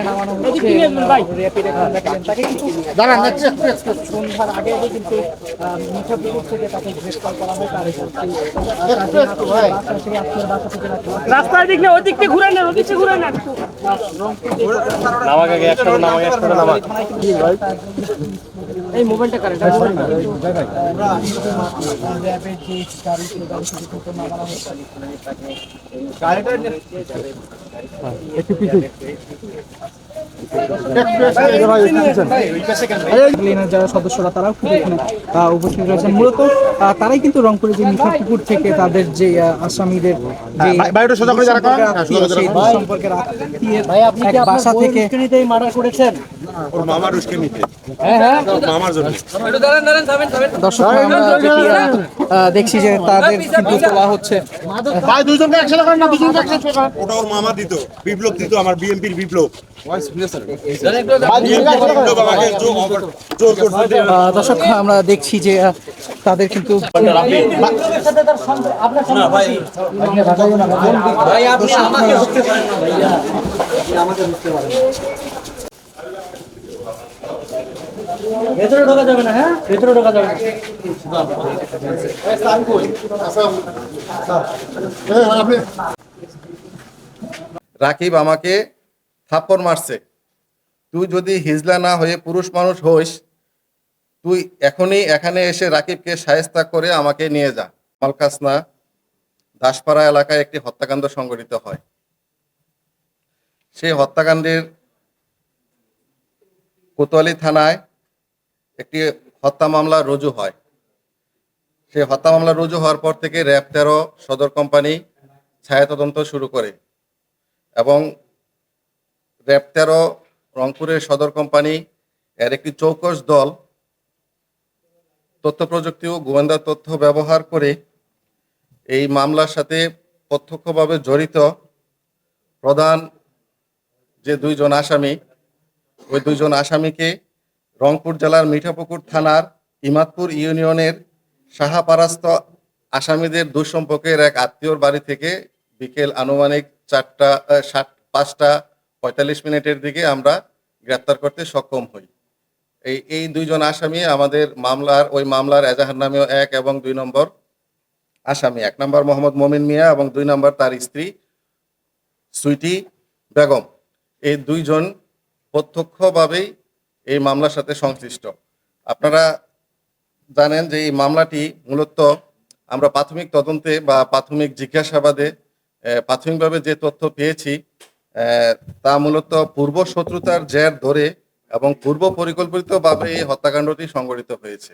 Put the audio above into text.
নামানো হচ্ছে র্যাপিড এখন দেখেন তাকে কিন্তু সন্ধ্যার আগে কিন্তু মিঠাপুকুর থেকে তাকে গ্রেফতার করা হয়। তার রাস্তার দিক না ওই দিক থেকে ঘুরে নেন, ওই দিক থেকে ঘুরে নেন। এই মোবাইলটা কারেন্ট একটু পিছু যারা সদস্যরা তারাও কিন্তু এখানে উপস্থিত রয়েছেন। মূলত তারাই কিন্তু রংপুরের যে মিঠাপুকুর থেকে তাদের যে আসামিদের সম্পর্কের এক বাসা থেকে মার্ডার করেছেন। দর্শক আমরা দেখছি যে তাদের কিন্তু তোলা হচ্ছে। ওটা ওর মামা দিত, বিপ্লব দিত, আমার বিএনপির বিপ্লব। দর্শক আমরা দেখছি যে তাদের কিন্তু ভেতরে ঢোকা যাবে না। হ্যাঁ, ভেতরে ঢোকা যাবে না। রাকিব আমাকে থাপ্পড় মারছে। তুই যদি হিজলা না হয়ে পুরুষ মানুষ হইস, তুই এখনই এখানে এসে রাকিবকে শায়েস্তা করে আমাকে নিয়ে যা। মালখাসনা দাসপাড়া এলাকায় একটি হত্যাকাণ্ড সংঘটিত হয়। সেই হত্যাকাণ্ডের কোতোয়ালি থানায় একটি হত্যা মামলা রুজু হয়। সেই হত্যা মামলা রুজু হওয়ার পর থেকে র্যাব 13 সদর কোম্পানি ছায়া তদন্ত শুরু করে এবং র্যাব 13 রংপুরের সদর কোম্পানি এর একটি চৌকস দল তথ্য প্রযুক্তি ও গোয়েন্দা তথ্য ব্যবহার করে এই মামলার সাথে প্রত্যক্ষভাবে জড়িত প্রধান যে 2 জন আসামি, ওই 2 জন আসামিকে রংপুর জেলার মিঠাপুকুর থানার ইমাদপুর ইউনিয়নের সাহাপারাস্ত আসামিদের দুঃসম্পর্কের এক আত্মীয়র বাড়ি থেকে বিকেল আনুমানিক 5:45 দিকে আমরা গ্রেপ্তার করতে সক্ষম হই। এই 2 জন আসামি আমাদের ওই মামলার এজাহার নামেও 1 এবং 2 নম্বর আসামি। 1 নম্বর মোহাম্মদ মমিন মিয়া এবং 2 নম্বর তার স্ত্রী সুইটি বেগম। এই 2 জন প্রত্যক্ষভাবেই এই মামলার সাথে সংশ্লিষ্ট। আপনারা জানেন যে এই মামলাটি মূলত আমরা প্রাথমিক তদন্তে বা প্রাথমিক জিজ্ঞাসাবাদে প্রাথমিকভাবে যে তথ্য পেয়েছি তা মূলত পূর্ব শত্রুতার জের ধরে এবং পূর্ব পরিকল্পিতভাবে এই হত্যাকাণ্ডটি সংঘটিত হয়েছে।